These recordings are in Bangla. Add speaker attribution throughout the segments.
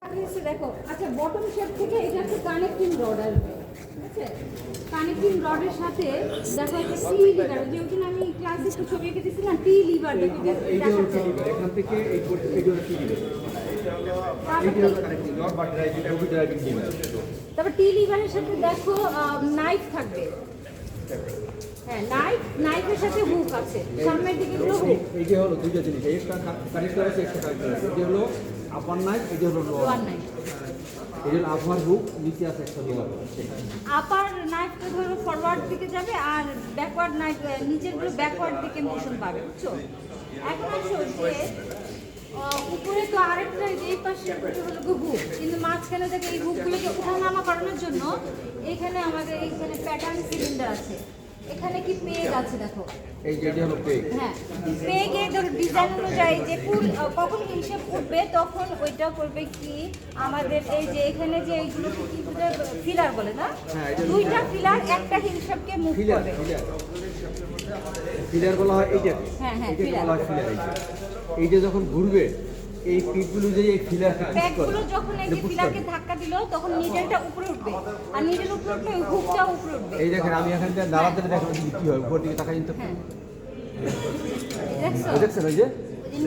Speaker 1: দেখো আচ্ছা বটম শেপ থেকে এটা একটা কানেক্টিং রড আসবে, ঠিক আছে? কানেক্টিং রডের সাথে দেখো একটা টি লিভার, যেহেতু আমি ক্লাসে একটু ছবি এঁকে দিয়েছি না, টি লিভার দেখো
Speaker 2: এখান থেকে এই টি লিভার কানেক্টিং রড বা ড্রাইভিং লিভার।
Speaker 1: তারপর টি লিভারের সাথে দেখো নাইফ থাকবে। হ্যাঁ, নাইফের সাথে হুক আছে, সামনের দিকে গুলো হুক।
Speaker 2: এইটা হলো দুইটা জিনিস, একটা কানেক্টর আছে, একটা কানেক্টর আছে। এটা হলো আপার নাইফ, এটা হলো লোয়ার নাইফ। এটা হলো আপার হুক, নিচে আছে একটা লোয়ার।
Speaker 1: আপার নাইফটা ধরো ফরওয়ার্ড দিকে যাবে আর ব্যাকওয়ার্ড নাইফ নিচের গুলো ব্যাকওয়ার্ড দিকে মোশন পাবে, বুঝছো? এখন আসো যে উপরে তো আরেকটা এই পাশে হলো হুক, কিন্তু মাঝখানে থেকে এই হুকগুলোকে ওঠানামা করানোর জন্য এখানে আমাদের এইখানে প্যাটার্ন সিলিন্ডার আছে। এখানে কি পেগ আছে দেখো,
Speaker 2: এই যে এটা হলো পেগ।
Speaker 1: হ্যাঁ, পেগে ধরো ডিজাইন অনুযায়ী যে ফুল কখন হিসেব উঠবে তখন ওইটা করবে কি আমাদের এই যে এখানে যে এইগুলো কি ফিলার বলে না, দুইটা ফিলার একটা হিসাবকে মুভ করবে।
Speaker 2: ফিলার বলা হয় এইটা।
Speaker 1: হ্যাঁ হ্যাঁ,
Speaker 2: এইটা
Speaker 1: ফিলার।
Speaker 2: বলা হয় ফিলার। এইটা যখন ঘুরবে এই পিকগুলো যে এই ফিলারকে পুশ করে,
Speaker 1: ব্যাকগুলো যখন এই যে ফিলারকে ধাক্কা দিল তখন নিডলটা উপরে উঠবে, আর নিডল উপরে উঠলে ওই হুকটা উপরে উঠবে।
Speaker 2: এই দেখেন আমি এখান থেকে নাড়াতে দেখলাম কি হয়, উপর দিকে তাকাই কিন্তু
Speaker 1: হ্যাঁ, দেখছো?
Speaker 2: দেখছেন ওই যে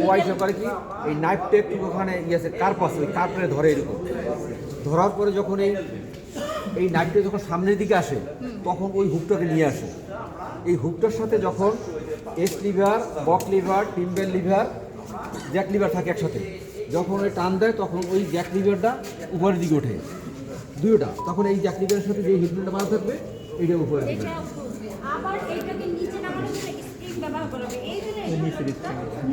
Speaker 2: ওয়াই করে কি এই নাইফ টেপ ওখানে ইয়েছে কার্পাস, ওই কার্পে ধরে এরকম ধরার পরে যখন এই নাইফটা যখন সামনের দিকে আসে তখন ওই হুকটাকে নিয়ে আসে। এই হুকটার সাথে যখন এস লিভার, বক লিভার, টিম্বেল লিভার, জ্যাক লিভার থাকে একসাথে, যখন ওই টান দেয় তখন ওই জ্যাক লিভারটা উপরের দিকে ওঠে দুইটা, তখন এই জ্যাক লিভারের সাথে যে হিটমেন্টটা মারা থাকবে এইটা উপরে দিকে।
Speaker 1: এটা উপরে উঠবে। আবার এইটাকে নিচে নামানোর জন্য স্প্রিং ব্যবহার করা হবে। এই জন্য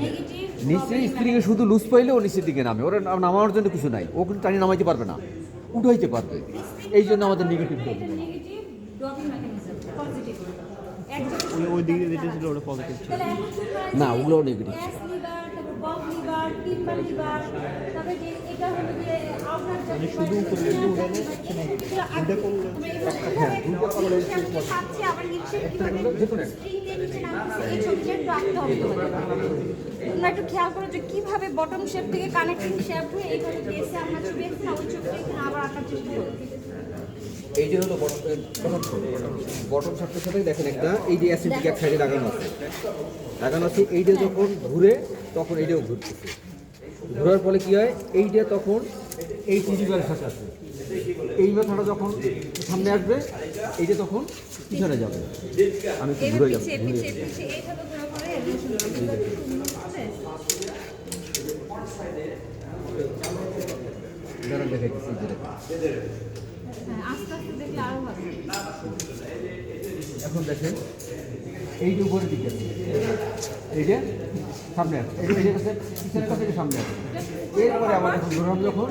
Speaker 1: নেগেটিভ
Speaker 2: নিচে স্প্রিংয়ে শুধু লুজ পাইলে ও নিচের দিকে নামে, ওরা নামানোর জন্য কিছু নাই, ও কিন্তু টানি নামাইতে পারবে না, উঠাইতে পারবে। এই জন্য আমাদের নেগেটিভ
Speaker 1: এটা নেগেটিভ ড্রপিং মেকানিজম, পজিটিভ।
Speaker 3: ওই দিকে যেটা ছিল ওটা পজিটিভ ছিল।
Speaker 1: তাহলে এখন তোমরা
Speaker 2: না, ওগুলো নেগেটিভ।
Speaker 1: গ্যাস লিভার, তারপর বক লিভার, টিম্বার লিভার, তারপরে যে এটা হলো যে আউটার
Speaker 3: মানে শুধু উপরে যদি উঠালে হচ্ছে না, এটা করলে
Speaker 1: পাচ্ছি আবার হিটশেপ কিভাবে স্প্রিং দিয়ে নিচে নামছে এই ছবিটা একটু আঁকতে হবে তোমাদের। তোমরা একটু খেয়াল করো যে কিভাবে বটম শেপ থেকে কানেক্টিং শেপ হয়ে এইখানে বেসে আমরা ছবি আঁকছি না, ওই ছবিটা এখানে আবার আঁকার চেষ্টা করো।
Speaker 2: এইটা হলো বটম শার্টের সাথে দেখেন একটা এই যে অ্যাসিডিক এক সাইডে লাগানো আছে, এইটা যখন ঘুরে তখন এইটাও ঘুরতেছে, ঘোরার ফলে কি হয় এইটা তখন এই টিলিভারের সাথে আসবে, এই মাথাটা যখন সামনে আসবে এইটা তখন পিছনে যাবে। আমি একটু ঘুরে যাবো,
Speaker 1: এইভাবে ঘোরা পরে
Speaker 2: দাঁড়ান দেখাইতেছি।
Speaker 1: আস্তে আস্তে দেখলে আরো ভালো।
Speaker 2: এখন দেখেন এই যে উপরের দিকে এইটা সামনে আসে, এইটা কাছে পিছনের কাছে সামনে আসে, এরপরে আবার যখন ঘোরাম যখন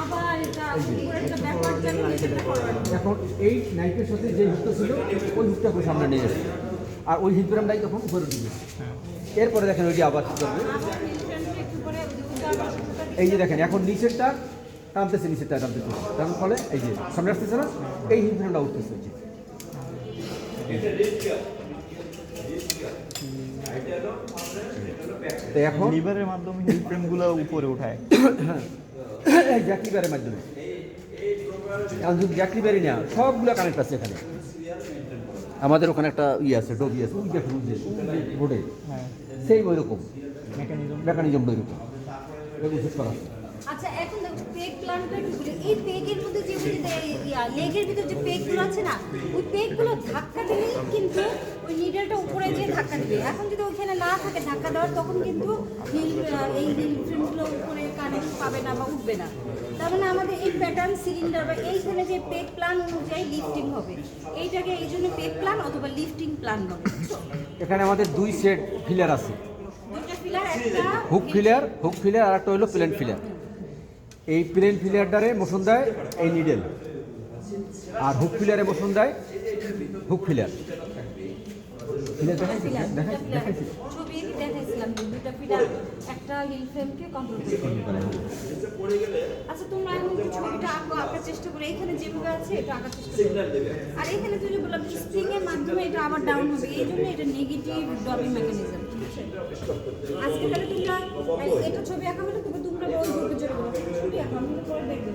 Speaker 1: আবার এটা উপরে একটা ব্যাকওয়ার্ড যাবে, নিচেটা ফরওয়ার্ড।
Speaker 2: এখন এই নাইফের সাথে যে হুকটা ছিল ওই হুকটা করে সামনে নিয়ে আসে, আর ওই হিলপ্রাম নাই তখন উপরে দিবে। এরপরে দেখেন ওইটি আবার কী করবে,
Speaker 1: আবার হিলফ্রেন্ডটা একটু করে
Speaker 2: এই যে দেখেন এখন নিচেরটা টানতেছে, তার ফলে এই যে সামনে আসতেছে না, এই হিলপ্রামটা উঠতেছে। তো এখন
Speaker 3: লিভারের মাধ্যমে হিল ফ্রেমগুলো উপরে উঠায়
Speaker 2: এই জ্যাক লিভারের মাধ্যমে, এখন যদি জ্যাক লিভারই নেওয়া সবগুলো কানেক্ট আছে এখানে। আমাদের ওখানে একটা আছে ডবি আছে, ওই দেখুন রোডে
Speaker 3: হ্যাঁ,
Speaker 2: সেই ওই রকম
Speaker 3: মেকানিজম
Speaker 2: ওই রকম বিশেষ করা আছে।
Speaker 1: আচ্ছা এখন দেখো পেগ প্ল্যানটা একটু বলি, এই পেগের মধ্যে যে লেগের ভিতরে যে পেগগুলো আছে না, ওই পেগগুলো ধাক্কা দিলেই কিন্তু ওই নিডলটা উপরে যে ধাক্কা দিবে। এখন যদি ওইখানে না থাকে ধাক্কা দেওয়ার তখন কিন্তু এই হিল ফ্রেমগুলো উপরে কানেক্ট পাবে না বা উঠবে না। তার মানে আমাদের এই প্যাটার্ন সিলিন্ডার বা এইখানে যে পেগ প্ল্যান অনুযায়ী লিফটিং হবে, এইটাকে এই জন্য পেগ প্ল্যান অথবা লিফটিং প্ল্যান বলে।
Speaker 2: এখানে আমাদের দুই সেট ফিলার আছে,
Speaker 1: দুটো ফিলার, একটা
Speaker 2: হুক ফিলার আর একটা হলো প্লেন ফিলার। এই প্লেন ফিলারটারে মোশন দেয় এই নিডেল, আর হুক ফিলারে মোশন দেয় হুক ফিলার।
Speaker 1: ছবি দেখাইছিলাম দুটো ফিলার একটা হিল ফ্রেমকে কন্ট্রোল করে। আচ্ছা তোমরা এখন একটু ছবিটা আঁকার চেষ্টা করো, এখানে যেভাবে আছে এটা আঁকার চেষ্টা করো। আর এখানে যদি বললাম স্প্রিং এর মাধ্যমে এটা আবার ডাউন হবে, এই জন্য এটা নেগেটিভ ড্রপিং মেকানিজম। আজকে তাহলে তোমরা এটা ছবি আঁকা হলো, তবে পরে দেখবে